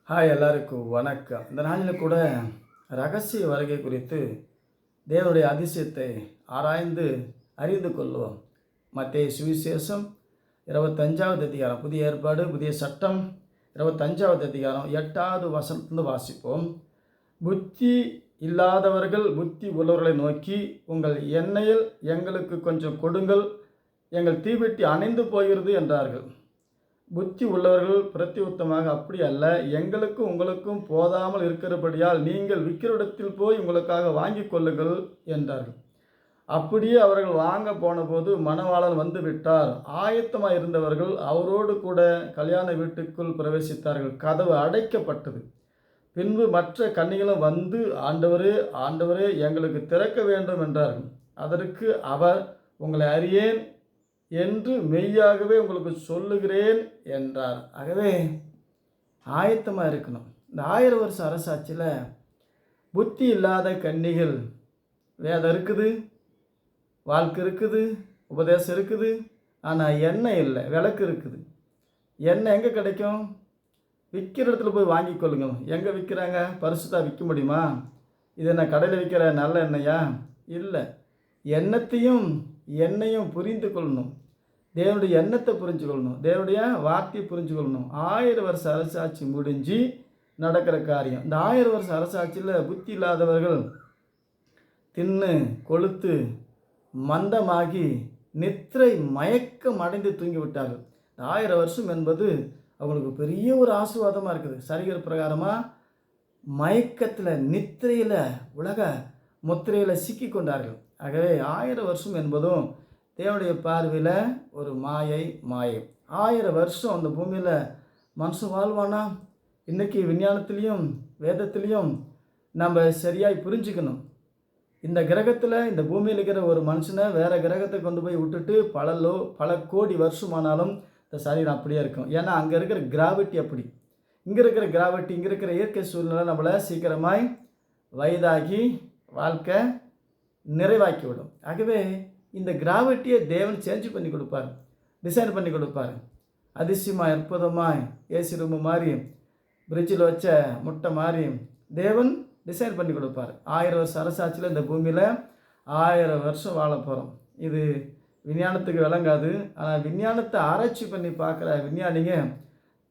எல்லாருக்கும் வணக்கம். இந்த நாளில் கூட ரகசிய வருகை குறித்து தேவனுடைய அதிசயத்தை ஆராய்ந்து அறிந்து கொள்வோம். மத்தேயு சுவிசேஷம் 25வது அதிகாரம், புதிய ஏற்பாடு புதிய சட்டம் 25வது அதிகாரம் 8வது வசனத்திலிருந்து வாசிப்போம். புத்தி இல்லாதவர்கள் புத்தி உள்ளவர்களை நோக்கி, உங்கள் எண்ணெயில் எங்களுக்கு கொஞ்சம் கொடுங்கள், எங்கள் தீவெட்டி அணைந்து போகிறது என்றார்கள். புத்தி உள்ளவர்கள் பிரத்தியுத்தமாக, அப்படி அல்ல, எங்களுக்கும் உங்களுக்கும் போதாமல் இருக்கிறபடியால் நீங்கள் விக்கிரடத்தில் போய் உங்களுக்காக வாங்கி கொள்ளுங்கள் என்றார்கள். அப்படியே அவர்கள் வாங்க போனபோது மணவாளன் வந்து விட்டார். ஆயத்தமாக இருந்தவர்கள் அவரோடு கூட கல்யாண வீட்டுக்குள் பிரவேசித்தார்கள். கதவு அடைக்கப்பட்டது. பின்பு மற்ற கன்னிகளும் வந்து, ஆண்டவரே ஆண்டவரே, எங்களுக்கு திறக்க வேண்டும் என்றார்கள். அதற்கு அவர், உங்களை அறியேன் என்று மெய்யாகவே உங்களுக்கு சொல்லுகிறேன் என்றார். ஆகவே ஆயத்தமாக இருக்கணும். இந்த 1000 வருஷ அரசாட்சியில் புத்தி இல்லாத கன்னிகள், வேதம் இருக்குது, வாழ்க்கை இருக்குது, உபதேசம் இருக்குது, ஆனால் எண்ணெய் இல்லை, விளக்கு இருக்குது. எண்ணெய் எங்கே கிடைக்கும்? விற்கிற இடத்துல போய் வாங்கி கொள்ளுங்க. எங்கே விற்கிறாங்க? பரிசுத்தாக விற்க முடியுமா? இது என்ன கடையில் விற்கிற நல்ல எண்ணெயா? இல்லை. எண்ணெயும் புரிந்து கொள்ளணும். தேவனுடைய எண்ணத்தை புரிஞ்சு கொள்ளணும். தேவனுடைய வார்த்தையை புரிஞ்சு கொள்ளணும். 1000 வருஷ அரசாட்சி முடிஞ்சு நடக்கிற காரியம். இந்த 1000 வருஷ அரசாட்சியில் புத்தி இல்லாதவர்கள் தின்னு கொழுத்து மந்தமாகி நித்திரை மயக்கம் அடைந்து தூங்கிவிட்டார்கள். 1000 வருஷம் என்பது அவங்களுக்கு பெரிய ஒரு ஆசீர்வாதமாக இருக்குது. சரீர பிரகாரமாக மயக்கத்தில், நித்திரையில், உலக முத்திரையில் சிக்கி கொண்டார்கள். ஆகவே 1000 வருஷம் என்பதும் தேவனுடைய பார்வையில் ஒரு மாயை. 1000 வருஷம் அந்த பூமியில் மனுஷன் வாழ்வானா? இன்றைக்கி விஞ்ஞானத்துலேயும் வேதத்துலேயும் நம்ம சரியாக புரிஞ்சுக்கணும். இந்த கிரகத்தில், இந்த பூமியில் இருக்கிற ஒரு மனுஷனை வேறு கிரகத்தை கொண்டு போய் விட்டுட்டு பல கோடி வருஷமானாலும் இந்த சரீரம் அப்படியே இருக்கும். ஏன்னா அங்கே இருக்கிற கிராவிட்டி அப்படி. இங்கே இருக்கிற கிராவிட்டி, இங்கே இருக்கிற இயற்கை சூழ்நிலை நம்மளை சீக்கிரமாய் வயதாகி வாழ்க்கை நிறைவாக்கி விடும். ஆகவே இந்த கிராவிட்டியை தேவன் சேஞ்ச் பண்ணி கொடுப்பார், டிசைன் பண்ணி கொடுப்பார். அதிசயமாக, அற்புதமாய், ஏசி ரூமு மாதிரி, பிரிட்ஜில் வச்ச முட்டை மாதிரி தேவன் டிசைன் பண்ணி கொடுப்பார். 1000 வருஷ அரசாட்சியில் இந்த பூமியில் 1000 வருஷம் வாழ போகிறோம். இது விஞ்ஞானத்துக்கு விளங்காது. ஆனால் விஞ்ஞானத்தை ஆராய்ச்சி பண்ணி பார்க்குற விஞ்ஞானிங்க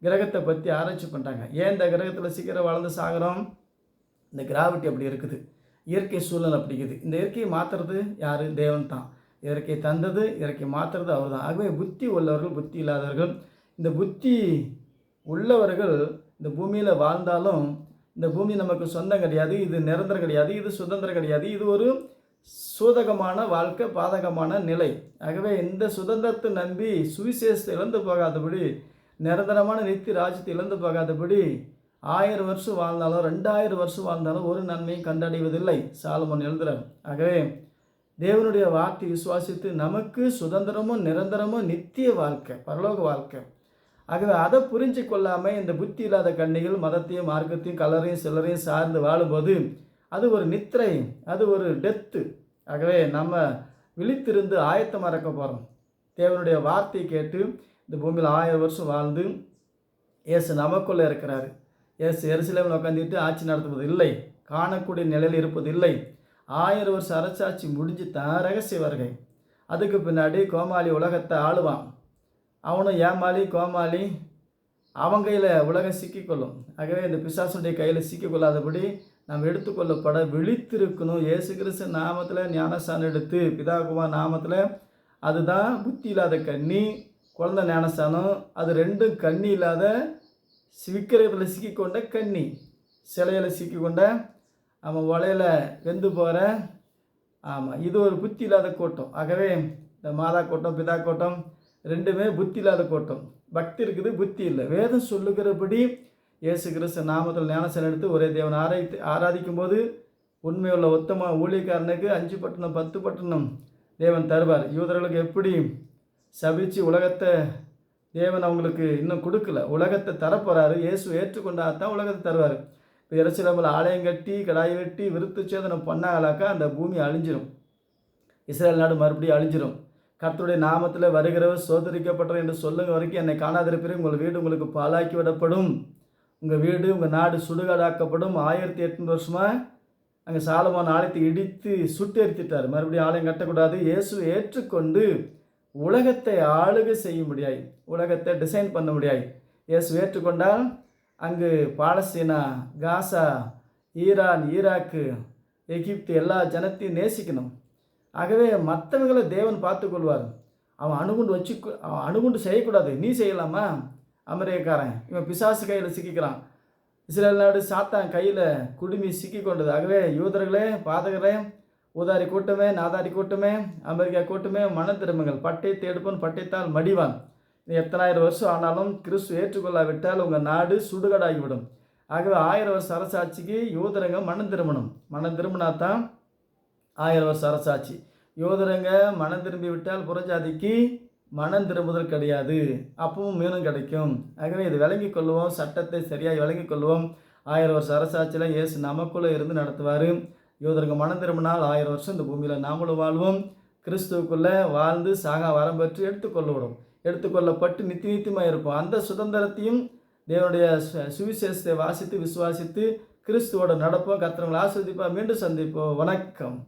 கிரகத்தை பற்றி ஆராய்ச்சி பண்ணுறாங்க. ஏன் இந்த கிரகத்தில் சீக்கிரம் வளர்ந்து சாகிறோம்? இந்த கிராவிட்டி அப்படி இருக்குது, இயற்கை சூழல் அப்படி இருக்குது. இந்த இயற்கையை மாற்றுறது யார்? தேவன் தான். இயற்கை தந்தது, இயற்கை மாற்றுறது அவர் தான். ஆகவே புத்தி உள்ளவர்கள் புத்தி இல்லாதவர்கள். இந்த புத்தி உள்ளவர்கள் இந்த பூமியில் வாழ்ந்தாலும் இந்த பூமி நமக்கு சொந்தம் கிடையாது, இது நிரந்தரம் கிடையாது, இது சுதந்திரம் கிடையாது, இது ஒரு சூதகமான வாழ்க்கை, பாதகமான நிலை. ஆகவே இந்த சுதந்திரத்தை நம்பி சுவிசேஷத்தை இழந்து போகாதபடி, நிரந்தரமான நித்திய ராஜ்யத்தை இழந்து போகாதபடி 1000 வருஷம் வாழ்ந்தாலும் 2000 வருஷம் வாழ்ந்தாலும் ஒரு நன்மையும் கண்டடைவதில்லை, சாலமோன் எழுதுகிறார். ஆகவே தேவனுடைய வார்த்தை விசுவாசித்து நமக்கு சுதந்திரமும் நிரந்தரமும் நித்திய வாழ்க்கை, பரலோக வாழ்க்கை. ஆகவே அதை புரிஞ்சு கொள்ளாமல் இந்த புத்தி இல்லாத கன்னிகள் மதத்தையும் மார்க்கத்தையும் கலரையும் சிலரையும் சார்ந்து வாழும்போது அது ஒரு நித்திரை, அது ஒரு டெத்து. ஆகவே நம்ம விழித்திருந்து ஆயத்தமாக இருக்க போகிறோம். தேவனுடைய வார்த்தையை கேட்டு இந்த பூமியில் 1000 வருஷம் வாழ்ந்து இயேசு நமக்குள்ளே இருக்கிறாரு. இயேசு எருசலேமில் உட்காந்துட்டு ஆட்சி நடத்துவது இல்லை, காணக்கூடிய நிலையில் இருப்பது இல்லை. 1000 வருஷம் அரசாட்சி முடிஞ்சு தான் ரகசிய வருகை. அதுக்கு பின்னாடி கோமாளி உலகத்தை ஆளுவான். அவனும் ஏமாளி, கோமாளி, அவன் கையில் உலகம் சிக்கிக்கொள்ளும். ஆகவே இந்த பிசாசுடைய கையில் சிக்கிக்கொள்ளாதபடி நாம் எடுத்துக்கொள்ளப்பட விழித்திருக்கணும். இயேசு கிறிஸ்து நாமத்தில் ஞானஸ்தானம் எடுத்து, பிதாகுமார் நாமத்தில், அதுதான் புத்தி இல்லாத கன்னி. குழந்தை ஞானஸ்தானம், அது ரெண்டும் கன்னி இல்லாத விக்கிரகத்தில் சிக்கிக்கொண்ட கன்னி, சிலையில் சிக்கிக்கொண்ட, அவன் வலையில் வெந்து போகிற, ஆமாம், இது ஒரு புத்தி இல்லாத கூட்டம். ஆகவே இந்த மாதா கூட்டம், பிதா கூட்டம் ரெண்டுமே புத்தி இல்லாத கூட்டம். பக்தி இருக்குது, புத்தி இல்லை. வேதம் சொல்லுகிறபடி இயேசு கிறிஸ்து நாமத்தில் ஞானஸ்தானம் எடுத்து ஒரே தேவனை ஆராதிக்கும் போது உண்மையுள்ள உத்தம ஊழியக்காரனுக்கு 5 பட்டணம் 10 பட்டணம் தேவன் தருவார். யூதர்களுக்கு எப்படி சபிச்சு உலகத்தை தேவன் அவங்களுக்கு இன்னும் கொடுக்கல, உலகத்தை தரப்போகிறாரு. இயேசு ஏற்றுக்கொண்டா தான் உலகத்தை தருவார். இப்போ எருசலேமில் ஆலயம் கட்டி கடாய் வெட்டி விருத்து சேதனம் பண்ணாங்களாக்கா அந்த பூமி அழிஞ்சிரும், இஸ்ரேல் நாடு மறுபடியும் அழிஞ்சிரும். கர்த்தருடைய நாமத்தில் வருகிறவர் சோதரிக்கப்பட்டவர் என்று சொல்லுங்க வரைக்கும் என்னை காணாதிருப்பீர்கள், உங்கள் வீடு உங்களுக்கு பாழாக்கி விடப்படும், உங்கள் வீடு உங்கள் நாடு சுடுகாடாக்கப்படும். 1800 வருஷமாக அங்கே சாலமோன் ஆலயத்தை இடித்து சுட்டெரித்துட்டார். மறுபடியும் ஆலயம் கட்டக்கூடாது. இயேசுவை ஏற்றுக்கொண்டு உலகத்தை ஆளுகை செய்ய முடியாது, உலகத்தை டிசைன் பண்ண முடியாது. இயேசு ஏற்றுக்கொண்டால் அங்கு பாலஸ்தீனா, காசா, ஈரான், ஈராக்கு, எகிப்து எல்லா ஜனத்தையும் நேசிக்கணும். ஆகவே மற்றவங்களை தேவன் பார்த்துக்கொள்வார். அவன் அணுகுண்டு செய்யக்கூடாது. நீ செய்யலாமா? அமெரிக்காரன் இவன் பிசாசு கையில் சிக்கிக்கிறான். இஸ்ரேல் நாடு சாத்தான் கையில் குடுமி சிக்கி கொண்டது. ஆகவே யூதர்களே, பாதகரே, ஊதாரி கூட்டமே, நாதாரி கூட்டமே, அமெரிக்கா கூட்டமே, மன திரும்புங்கள். பட்டயத்தை எடுப்பவன் பட்டயத்தால் மடிவான். எத்தனாயிரம் வருஷம் ஆனாலும் கிறிஸ்து ஏற்றுக்கொள்ளாவிட்டால் உங்கள் நாடு சுடுகாடாகிவிடும். ஆகவே 1000 வருஷ அரசாட்சிக்கு யூதரங்க மனம் திரும்பணும். மனம் திரும்பினா தான் 1000 வருஷ அரசாட்சி. யூதரங்க மனம் திரும்பி விட்டால் புறஜாதிக்கு மனம் திரும்புதல் கிடையாது, அப்பவும் மீனும் கிடைக்கும். ஆகவே இது விளங்கிக் கொள்வோம், சட்டத்தை சரியாக விளங்கிக் கொள்வோம். 1000 வருஷ அரசாட்சியில் இயேசு நமக்குள்ளே இருந்து நடத்துவார். யூதரங்க மனம் திரும்பினால் 1000 வருஷம் இந்த பூமியில் நாமளும் வாழ்வோம். கிறிஸ்துவுக்குள்ளே வாழ்ந்து சாகா வரம் பெற்று எடுத்துக்கொள்ளப்பட்டு நித்தியமாக இருப்போம். அந்த சுதந்திரத்தையும் தேவனுடைய சுவிசேஷத்தை வாசித்து விசுவாசித்து கிறிஸ்துவோட நடப்போம். கர்த்தர் உங்களை ஆசீர்வதிப்பார். மீண்டும் சந்திப்போம். வணக்கம்.